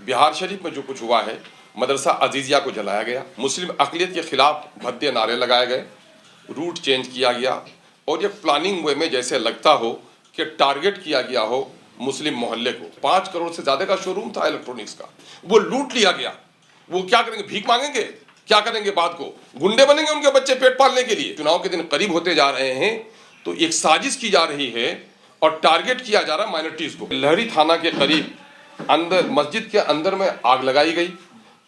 बिहार शरीफ में जो कुछ हुआ है, मदरसा अजीजिया को जलाया गया, मुस्लिम अक़लियत के खिलाफ भद्दे नारे लगाए गए, रूट चेंज किया गया और ये प्लानिंग वे में जैसे लगता हो कि टारगेट किया गया हो मुस्लिम मोहल्ले को। 5 करोड़ से ज्यादा का शोरूम था इलेक्ट्रॉनिक्स का, वो लूट लिया गया। वो क्या करेंगे? भीख मांगेंगे? क्या करेंगे? बाद को गुंडे बनेंगे उनके बच्चे पेट पालने के लिए। चुनाव के दिन करीब होते जा रहे हैं तो एक साजिश की जा रही है और टारगेट किया जा रहा है माइनॉरिटीज को। लहरी थाना के करीब अंदर मस्जिद के अंदर में आग लगाई गई,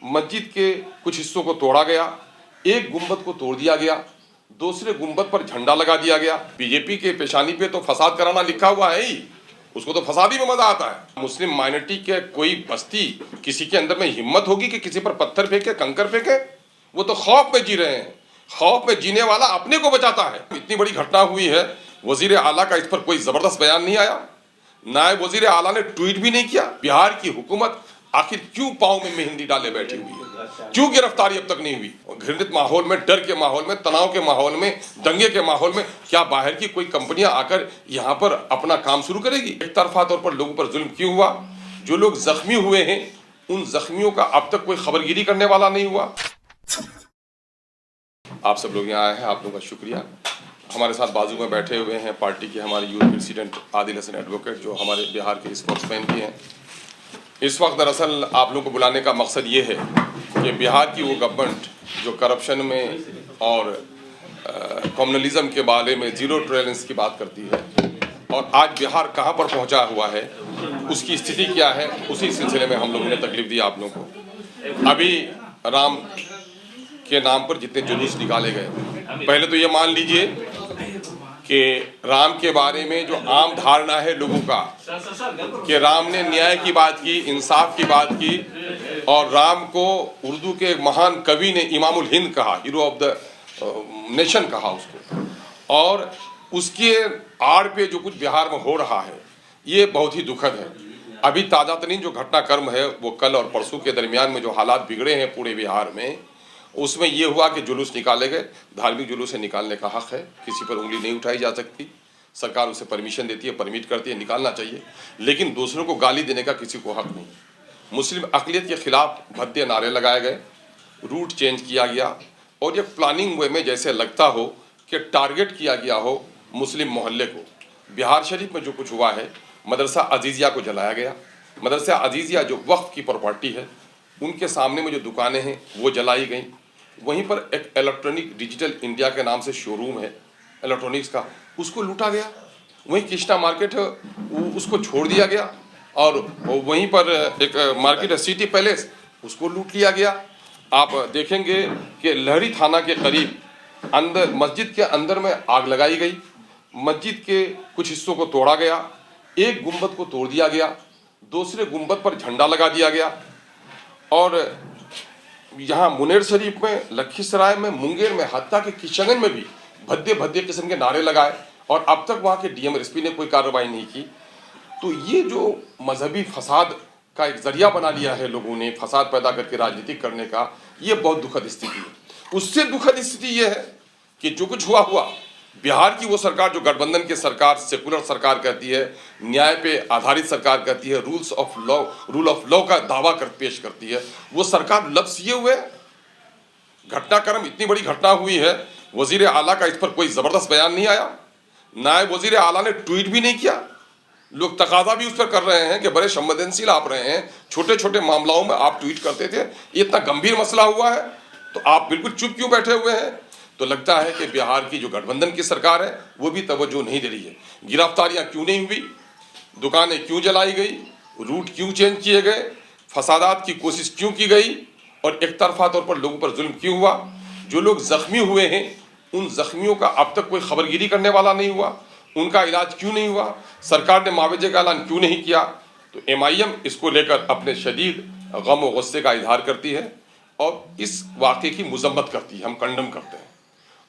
मस्जिद के कुछ हिस्सों को तोड़ा गया, एक गुंबद को तोड़ दिया गया, दूसरे गुंबद पर झंडा लगा दिया गया। बीजेपी के पेशानी पे तो फसाद कराना लिखा हुआ है ही, उसको तो फसादी में मजा आता है। मुस्लिम माइनॉरिटी के कोई बस्ती किसी के अंदर में हिम्मत होगी कि किसी पर पत्थर फेंके, कंकर फेंके? वो तो खौफ में जी रहे हैं। खौफ में जीने वाला अपने को बचाता है। इतनी बड़ी घटना हुई है, वजीर आला का इस पर कोई जबरदस्त बयान नहीं आया, नायब वजीर आला ने ट्वीट भी नहीं किया। बिहार की हुकूमत आखिर क्यों पांव में मेहंदी डाले बैठी हुई है? क्यों गिरफ्तारी अब तक नहीं हुई? घृणित माहौल में, डर के माहौल में, तनाव के माहौल में, दंगे के माहौल में क्या बाहर की कोई कंपनियां आकर यहाँ पर अपना काम शुरू करेगी? एक तरफा तौर पर लोगों पर जुल्म क्यों हुआ? जो लोग जख्मी हुए हैं उन जख्मियों का अब तक कोई खबरगिरी करने वाला नहीं हुआ। आप सब लोग यहाँ आए हैं, आप लोगों का शुक्रिया। हमारे साथ बाजू में बैठे हुए हैं पार्टी के हमारे youth president Adil Hasan advocate, जो हमारे बिहार के स्पोक्समैन भी हैं। इस वक्त दरअसल आप लोगों को बुलाने का मकसद ये है कि बिहार की वो गवर्नमेंट जो करप्शन में और कम्युनलिज्म के बारे में ज़ीरो टॉलरेंस की बात करती है, और आज बिहार कहाँ पर पहुँचा हुआ है, उसकी स्थिति क्या है, उसी सिलसिले में हम लोगों ने तकलीफ दी आप लोगों को। अभी राम के नाम पर जितने जुलूस निकाले गए, पहले तो ये मान लीजिए कि राम के बारे में जो आम धारणा है लोगों का कि राम ने न्याय की बात की, इंसाफ की बात की, और राम को उर्दू के एक महान कवि ने इमामुल हिंद कहा, हीरो ऑफ द नेशन कहा उसको, और उसके आड़ पे जो कुछ बिहार में हो रहा है ये बहुत ही दुखद है। अभी ताज़ा तरीन जो घटनाक्रम है वो कल और परसों के दरमियान में जो हालात बिगड़े हैं पूरे बिहार में, उसमें ये हुआ कि जुलूस निकाले गए। धार्मिक जुलूस से निकालने का हक है, किसी पर उंगली नहीं उठाई जा सकती, सरकार उसे परमिशन देती है, परमिट करती है, निकालना चाहिए, लेकिन दूसरों को गाली देने का किसी को हक नहीं। मुस्लिम अक़लियत के खिलाफ भद्दे नारे लगाए गए, रूट चेंज किया गया और ये प्लानिंग वे में जैसे लगता हो कि टारगेट किया गया हो मुस्लिम मोहल्ले को। बिहार शरीफ में जो कुछ हुआ है, मदरसा अजीजिया को जलाया गया। मदरसा अजीजिया जो वक्फ की प्रॉपर्टी है, उनके सामने में जो दुकानें हैं वो जलाई गई। वहीं पर एक इलेक्ट्रॉनिक डिजिटल इंडिया के नाम से शोरूम है इलेक्ट्रॉनिक्स का, उसको लूटा गया। वहीं कृष्णा मार्केट है उसको छोड़ दिया गया, और वहीं पर एक मार्केट है सिटी पैलेस, उसको लूट लिया गया। आप देखेंगे कि लहरी थाना के करीब अंदर मस्जिद के अंदर में आग लगाई गई, मस्जिद के कुछ हिस्सों को तोड़ा गया, एक गुंबद को तोड़ दिया गया, दूसरे गुंबद पर झंडा लगा दिया गया। और यहाँ मुनेर शरीफ में, लखीसराय में, मुंगेर में, हत्ता के किशनगंज में भी भद्दे भद्दे किस्म के नारे लगाए, और अब तक वहाँ के डीएम-एसपी ने कोई कार्रवाई नहीं की। तो ये जो मजहबी फसाद का एक जरिया बना लिया है लोगों ने, फसाद पैदा करके राजनीति करने का, ये बहुत दुखद स्थिति है। उससे दुखद स्थिति ये है कि जो कुछ हुआ बिहार की वो सरकार जो गठबंधन की सरकार, सेकुलर सरकार कहती है, न्याय पे आधारित सरकार कहती है, रूल ऑफ लॉ का दावा पेश करती है, वो सरकार लफ्ज़ ये हुए। घटनाक्रम इतनी बड़ी घटना हुई है, वजीर आला का इस पर कोई ज़बरदस्त बयान नहीं आया, नायब वजीर आला ने ट्वीट भी नहीं किया। लोग तकाजा भी उस पर कर रहे हैं कि बड़े संवेदनशील आप रहे हैं, छोटे छोटे मामलों में आप ट्वीट करते थे, इतना गंभीर मसला हुआ है तो आप बिल्कुल चुप क्यों बैठे हुए हैं? तो लगता है कि बिहार की जो गठबंधन की सरकार है वो भी तवज्जो नहीं दे रही है। गिरफ्तारियां क्यों नहीं हुई, दुकानें क्यों जलाई गई, रूट क्यों चेंज किए गए, फसादात की कोशिश क्यों की गई, और एक तरफा तौर पर लोगों पर जुल्म क्यों हुआ? जो लोग जख्मी हुए हैं उन जख्मियों का अब तक कोई खबरगिरी करने वाला नहीं हुआ, उनका इलाज क्यों नहीं हुआ, सरकार ने मुआवजे का ऐलान क्यों नहीं किया? तो MIM इसको लेकर अपने शदीद गम और गुस्से का इजहार करती है और इस वाक़े की मजम्मत करती है, हम कंडम करते हैं।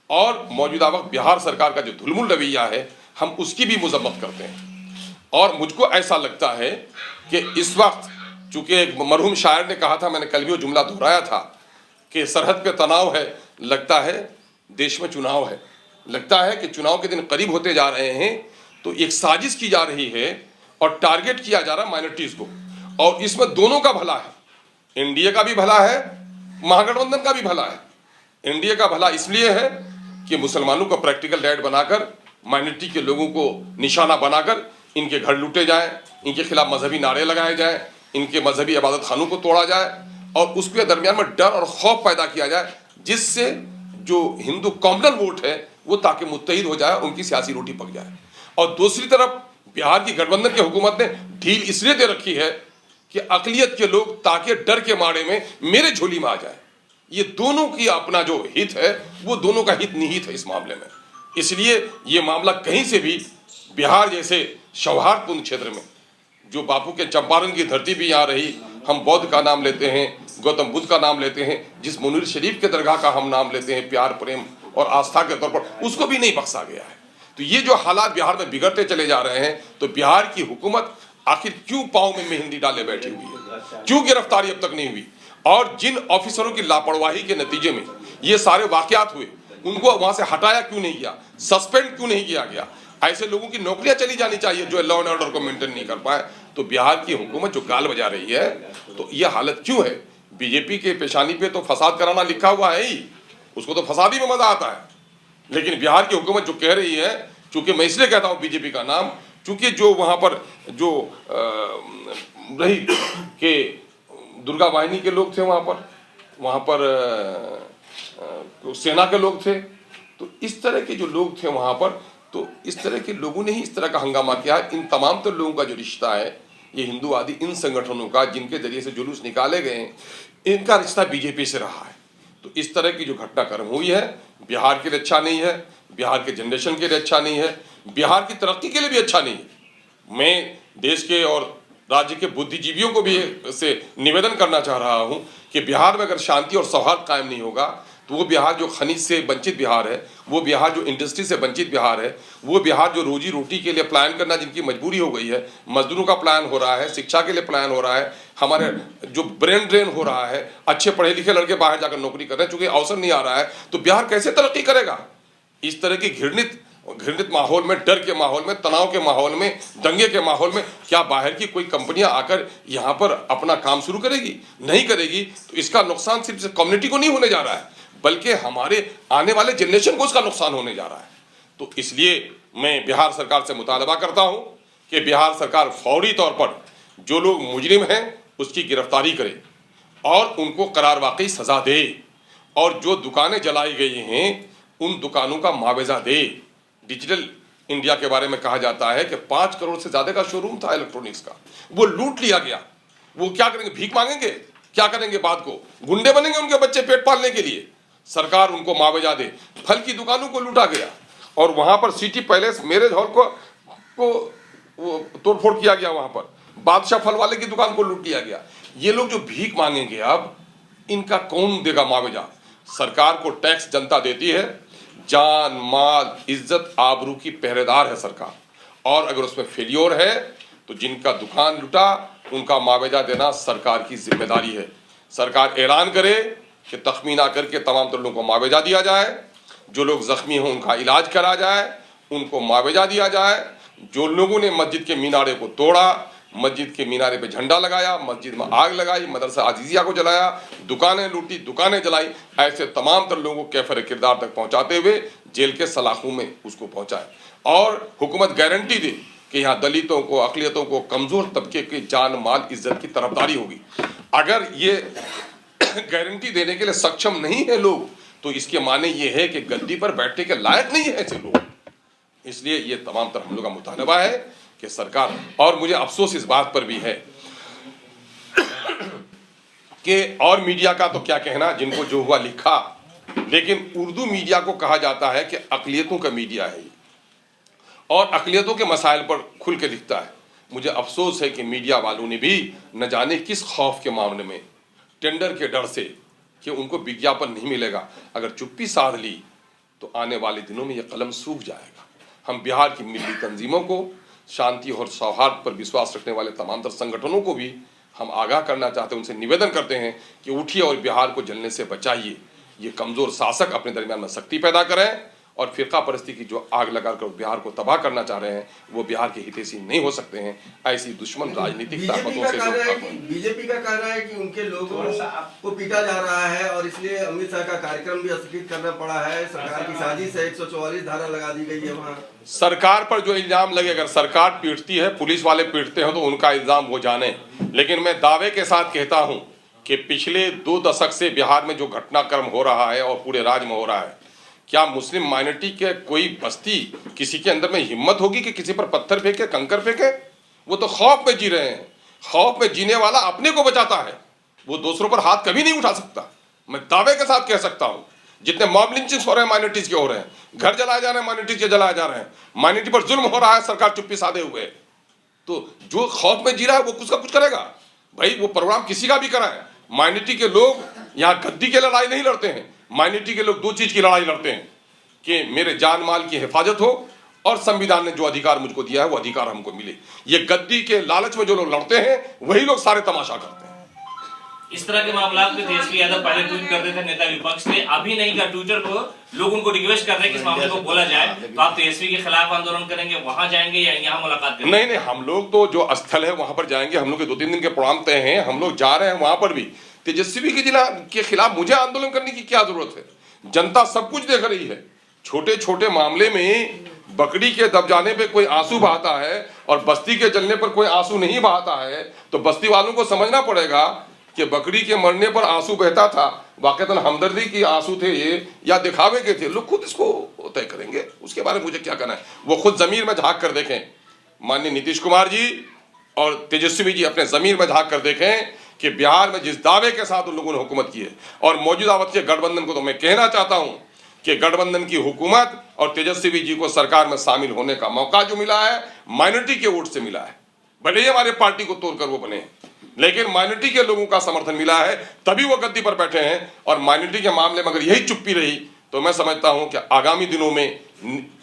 और मौजूदा वक्त बिहार सरकार का जो धुलमुल रवैया है हम उसकी भी मजम्मत करते हैं। और मुझको ऐसा लगता है कि इस वक्त, चूँकि एक मरहूम शायर ने कहा था, मैंने कल भी वो जुमला दोहराया था कि सरहद पे तनाव है, लगता है देश में चुनाव है। लगता है कि चुनाव के दिन करीब होते जा रहे हैं तो एक साजिश की जा रही है और टारगेट किया जा रहा है माइनॉरिटीज़ को, और इसमें दोनों का भला है, एनडीए का भी भला है, महागठबंधन का भी भला है। एनडीए का भला इसलिए है कि मुसलमानों को प्रैक्टिकल डैड बनाकर, माइनॉरिटी के लोगों को निशाना बनाकर इनके घर लूटे जाएं, इनके खिलाफ मजहबी नारे लगाए जाएं, इनके मजहबी इबादत खानों को तोड़ा जाए और उसके दरमियान में डर और खौफ पैदा किया जाए, जिससे जो हिंदू कॉम्युनल वोट है वो ताकि मुत्तहिद हो जाए, उनकी सियासी रोटी पक जाए। और दूसरी तरफ बिहार की गठबंधन की हुकूमत ने ढील इसलिए दे रखी है कि अकलियत के लोग ताकि डर के मारे में मेरे झोली में आ जाए। ये दोनों की अपना जो हित है वो दोनों का हित निहित है इस मामले में। इसलिए ये मामला कहीं से भी बिहार जैसे सौहार्दपूर्ण क्षेत्र में, जो बापू के चंपारण की धरती भी यहाँ रही, हम बौद्ध का नाम लेते हैं, गौतम बुद्ध का नाम लेते हैं, जिस मुनीर शरीफ के दरगाह का हम नाम लेते हैं प्यार प्रेम और आस्था के तौर पर, उसको भी नहीं बख्शा गया है। तो ये जो हालात बिहार में बिगड़ते चले जा रहे हैं, तो बिहार की हुकूमत आखिर क्यों पाँव में मेहंदी डाले बैठी हुई है, क्यों गिरफ्तारी अब तक नहीं हुई, और जिन ऑफिसरों की लापरवाही के नतीजे में ये सारे वाकयात हुए उनको वहां से हटाया क्यों नहीं गया, सस्पेंड क्यों नहीं किया गया। ऐसे लोगों की नौकरियां चली जानी चाहिए जो लॉ एंड ऑर्डर को मेंटेन नहीं कर पाए। तो बिहार की हुकूमत जो गाल बजा रही है, तो यह हालत क्यों है। बीजेपी के पेशानी पे तो फसाद कराना लिखा हुआ है ही, उसको तो फसादी में मजा आता है, लेकिन बिहार की हुकूमत जो कह रही है, चूंकि मैं इसलिए कहता हूं बीजेपी का नाम, चूंकि जो वहां पर जो रही के दुर्गा वाहिनी के लोग थे, वहां पर सेना के लोग थे, तो इस तरह के जो लोग थे वहां पर, तो इस तरह के लोगों ने ही इस तरह का हंगामा किया। इन तमाम तो लोगों का जो रिश्ता है, ये हिंदूवादी इन संगठनों का जिनके जरिए से जुलूस निकाले गए हैं, इनका रिश्ता बीजेपी से रहा है। तो इस तरह की जो घटनाक्रम हुई है, बिहार के लिए अच्छा नहीं है, बिहार के जनरेशन के लिए अच्छा नहीं है, बिहार की तरक्की के लिए भी अच्छा नहीं है। मैं देश के और राज्य के बुद्धिजीवियों को भी से निवेदन करना चाह रहा हूं कि बिहार में अगर शांति और सौहार्द कायम नहीं होगा, तो वो बिहार जो खनिज से वंचित बिहार है, वो बिहार जो इंडस्ट्री से वंचित बिहार है, वो बिहार जो रोजी रोटी के लिए प्लान करना जिनकी मजबूरी हो गई है, मजदूरों का प्लान हो रहा है, शिक्षा के लिए प्लान हो रहा है, हमारे जो ब्रेन ड्रेन हो रहा है, अच्छे पढ़े लिखे लड़के बाहर जाकर नौकरी कर रहे हैं, चूंकि अवसर नहीं आ रहा है, तो बिहार कैसे तरक्की करेगा। इस तरह की घृणित माहौल में, डर के माहौल में, तनाव के माहौल में, दंगे के माहौल में क्या बाहर की कोई कंपनियां आकर यहाँ पर अपना काम शुरू करेगी? नहीं करेगी। तो इसका नुकसान सिर्फ कम्युनिटी को नहीं होने जा रहा है, बल्कि हमारे आने वाले जनरेशन को उसका नुकसान होने जा रहा है। तो इसलिए मैं बिहार सरकार से मुतालबा करता हूं कि बिहार सरकार फौरी तौर पर जो लोग मुजरिम हैं उसकी गिरफ्तारी करे और उनको करार वाकई सजा दे, और जो दुकानें जलाई गई हैं उन दुकानों का मुआवजा दे। डिजिटल इंडिया के बारे में कहा जाता है कि 5 करोड़ से ज्यादा का शोरूम था इलेक्ट्रॉनिक्स का, वो लूट लिया गया। वो क्या करेंगे? भीख मांगेंगे? क्या करेंगे? बाद को गुंडे बनेंगे उनके बच्चे पेट पालने के लिए? सरकार उनको मुआवजा दे। फल की दुकानों को लूटा गया, और वहां पर सिटी पैलेस मैरिज हॉल को तोड़फोड़ किया गया, वहां पर बादशाह फल वाले की दुकान को लूट लिया गया। ये लोग जो भीख मांगेंगे, अब इनका कौन देगा मुआवजा? सरकार को टैक्स जनता देती है, जान माल इज्जत आबरू की पहरेदार है सरकार, और अगर उसमें फेलियर है तो जिनका दुकान लुटा उनका मुआवजा देना सरकार की जिम्मेदारी है। सरकार ऐलान करे कि तखमीना करके तमाम लोगों को मुआवजा दिया जाए, जो लोग जख्मी हों उनका इलाज करा जाए, उनको मुआवजा दिया जाए। जो लोगों ने मस्जिद के मीनारे को तोड़ा, मस्जिद के मीनारे पे झंडा लगाया, मस्जिद में आग लगाई, मदरसा अजीजिया को जलाया, दुकानें लूटी, दुकानें जलाई, ऐसे तमाम तर लोगों को कैफर किरदार तक पहुंचाते हुए जेल के सलाखों में उसको पहुंचाए, और हुकूमत गारंटी दे कि यहाँ दलितों को, अकलियतों को, कमजोर तबके की जान माल इज्जत की तरफदारी होगी। अगर ये गारंटी देने के लिए सक्षम नहीं है लोग, तो इसके माने ये है कि गद्दी पर बैठने के लायक नहीं है ऐसे लोग। इसलिए ये तमाम तरह हम लोग का मुतालबा है कि सरकार, और मुझे अफसोस इस बात पर भी है कि, और मीडिया का तो क्या कहना, जिनको जो हुआ लिखा, लेकिन उर्दू मीडिया को कहा जाता है कि अकलियतों का मीडिया है और अकलियतों के मसाइल पर खुल के लिखता है। मुझे अफसोस है कि मीडिया वालों ने भी न जाने किस खौफ के मामले में, टेंडर के डर से कि उनको विज्ञापन नहीं मिलेगा, अगर चुप्पी साध ली तो आने वाले दिनों में यह कलम सूख जाएगा। हम बिहार की मिली तंजीमों को, शांति और सौहार्द पर विश्वास रखने वाले तमाम तर संगठनों को भी हम आगाह करना चाहते हैं, उनसे निवेदन करते हैं कि उठिए और बिहार को जलने से बचाइए। ये कमज़ोर शासक अपने दरमियान में शक्ति पैदा करें और फिरका परस्ती की जो आग लगाकर बिहार को तबाह करना चाह रहे हैं वो बिहार के हितैषी नहीं हो सकते हैं। ऐसी दुश्मन राजनीतिक ताकतों से बीजेपी का कहना है कि उनके लोगों को पीटा जा रहा है और इसलिए अमित शाह का कार्यक्रम भी स्थगित करना पड़ा है। सरकार की साजिश है, 144 धारा लगा दी गई है वहाँ। सरकार पर जो इल्जाम लगे, अगर सरकार पीटती है, पुलिस वाले पीटते हैं तो उनका इल्जाम वो जाने, लेकिन मैं दावे के साथ कहता हूं कि पिछले 2 दशक से बिहार में जो घटनाक्रम हो रहा है और पूरे राज्य में हो रहा है, क्या मुस्लिम माइनॉरिटी के कोई बस्ती किसी के अंदर में हिम्मत होगी कि किसी पर पत्थर फेंके, कंकर फेंके? वो तो खौफ में जी रहे हैं। खौफ में जीने वाला अपने को बचाता है, वो दूसरों पर हाथ कभी नहीं उठा सकता। मैं दावे के साथ कह सकता हूं, जितने मॉब लिंचिंग्स हो रहे हैं माइनॉरिटीज के हो रहे हैं, घर जलाए जा रहे हैं माइनॉरिटीज के जलाए जा रहे हैं, माइनॉरिटी पर जुल्म हो रहा है, सरकार चुप्पी साधे हुए। तो जो खौफ में जी रहा है वो कुछ का कुछ करेगा भाई। वो प्रोग्राम किसी का भी कराए, माइनॉरिटी के लोग यहाँ गद्दी के लड़ाई नहीं लड़ते हैं। माइनॉरिटी के लोग 2 चीज की लड़ाई लड़ते हैं कि मेरे जान माल की हिफाजत हो और संविधान ने जो अधिकार मुझको दिया है वो अधिकार हमको मिले। ये गद्दी के लालच में जो लोग लड़ते हैं वही लोग सारे तमाशा करते हैं। इस तरह के मामला पे तेजस्वी यादव पहले ट्वीट करते थे, नेता विपक्ष थे, अभी नहीं का ट्विटर को लोग उनको रिक्वेस्ट कर रहे हैं कि इस मामले को बोला जाए, तो आप तेजस्वी के खिलाफ आंदोलन करेंगे, वहां जाएंगे या यहाँ मुलाकात करेंगे? नहीं, हम लोग तो जो स्थल है वहां पर जाएंगे। हम लोग के 2-3 दिन के प्रोग्राम तय हैं, हम लोग जा रहे हैं वहां पर भी। तेजस्वी के खिलाफ मुझे आंदोलन करने की क्या जरूरत है? जनता सब कुछ देख रही है। छोटे छोटे मामले में बकरी के दब जाने पे कोई आंसू बहाता है और बस्ती के जलने पर कोई आंसू नहीं बहाता है, तो बस्ती वालों को समझना पड़ेगा कि बकरी के मरने पर आंसू बहता था, वाकईतन हमदर्दी की आंसू थे ये या दिखावे के थे, लोग खुद इसको तय करेंगे। उसके बारे में मुझे क्या कहना है, वो खुद जमीर में झांक कर देखें। माननीय नीतीश कुमार जी और तेजस्वी जी अपने जमीर में झांक कर देखें कि बिहार में जिस दावे के साथ उन लोगों ने हुकूमत की है, और मौजूदा वक्त के गठबंधन को तो मैं कहना चाहता हूं कि गठबंधन की हुकूमत और तेजस्वी जी को सरकार में शामिल होने का मौका जो मिला है माइनॉरिटी के वोट से मिला है। भले ही हमारे पार्टी को तोड़कर वो बने, लेकिन माइनॉरिटी के लोगों का समर्थन मिला है, तभी वो गद्दी पर बैठे हैं। और माइनॉरिटी के मामले में अगर यही चुप्पी रही तो मैं समझता हूं कि आगामी दिनों में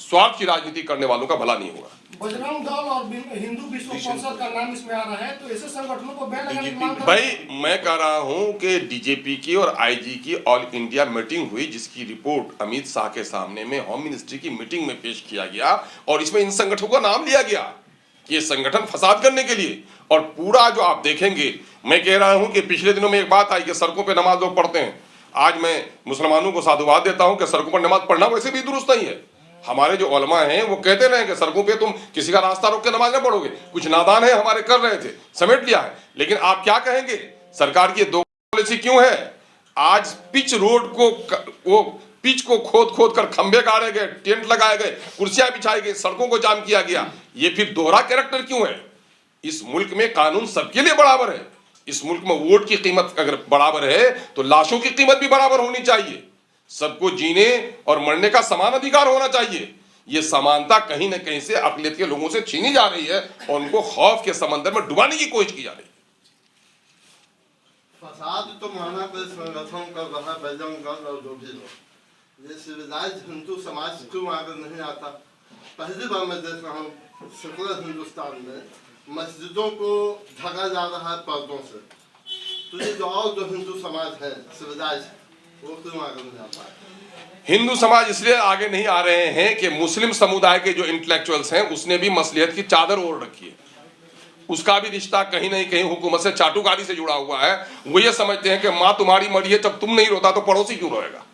स्वार्थ की राजनीति करने वालों का भला नहीं होगा। बजरंग दल और हिंदू विश्व परिषद का नाम इसमें आ रहा है, तो ऐसे संगठनों को बैन लगाने की मांग कर भाई मैं कह रहा हूं कि डीजीपी की और आईजी की ऑल इंडिया मीटिंग हुई, जिसकी रिपोर्ट अमित शाह के सामने में होम मिनिस्ट्री की मीटिंग में पेश किया गया, और इसमें इन संगठनों का नाम लिया गया कि ये संगठन फसाद करने के लिए। और पूरा जो आप देखेंगे, मैं कह रहा हूं कि पिछले दिनों में एक बात आई कि सड़कों पर नमाज लोग पढ़ते हैं। आज मैं मुसलमानों को साधुवाद देता हूं कि सड़कों पर नमाज पढ़ना वैसे भी दुरुस्त नहीं है। हमारे जो उलमा हैं वो कहते रहे कि सड़कों पे तुम किसी का रास्ता रोक के नमाज ना पढ़ोगे। कुछ नादान है हमारे कर रहे थे, समेट लिया है, लेकिन आप क्या कहेंगे? सरकार की दो पॉलिसी क्यों है? आज पिच रोड को वो पिच को खोद कर खंबे गाड़े गए, टेंट लगाए गए, कुर्सियां बिछाई गई, सड़कों को जाम किया गया। ये फिर दोहरा कैरेक्टर क्यों है? इस मुल्क में कानून सबके लिए बराबर है। इस मुल्क में वोट की कीमत अगर बराबर है तो लाशों की कीमत भी बराबर होनी चाहिए। सबको जीने और मरने का समान अधिकार होना चाहिए। ये समानता कहीं न कहीं से अक़लियत के लोगों से छीनी जा रही है और उनको खौफ के समंदर में डुबाने की कोशिश की जा रही है। फसाद तो माना पे संगठन कर रहा है बजरंग दल और जो भी लोग, ये सिविलाइज्ड हिंदू समाज क्यों आगे नहीं आता? पहली बार मैं देख रहा हूँ सेकुलर हिंदुस्तान में मस्जिदों को ढका जा रहा है पर्दों से, तो ये जो हिंदू समाज है सिविलाइज्ड, वो क्यों आगे नहीं आता है? हिंदू समाज इसलिए आगे नहीं आ रहे हैं कि मुस्लिम समुदाय के जो इंटेलेक्चुअल्स हैं उसने भी मसलियत की चादर ओढ़ रखी है। उसका भी रिश्ता कहीं न कहीं हुकूमत से चाटुकारी से जुड़ा हुआ है। वो ये समझते हैं कि माँ तुम्हारी मरी है, जब तुम नहीं रोता तो पड़ोसी क्यों रोएगा।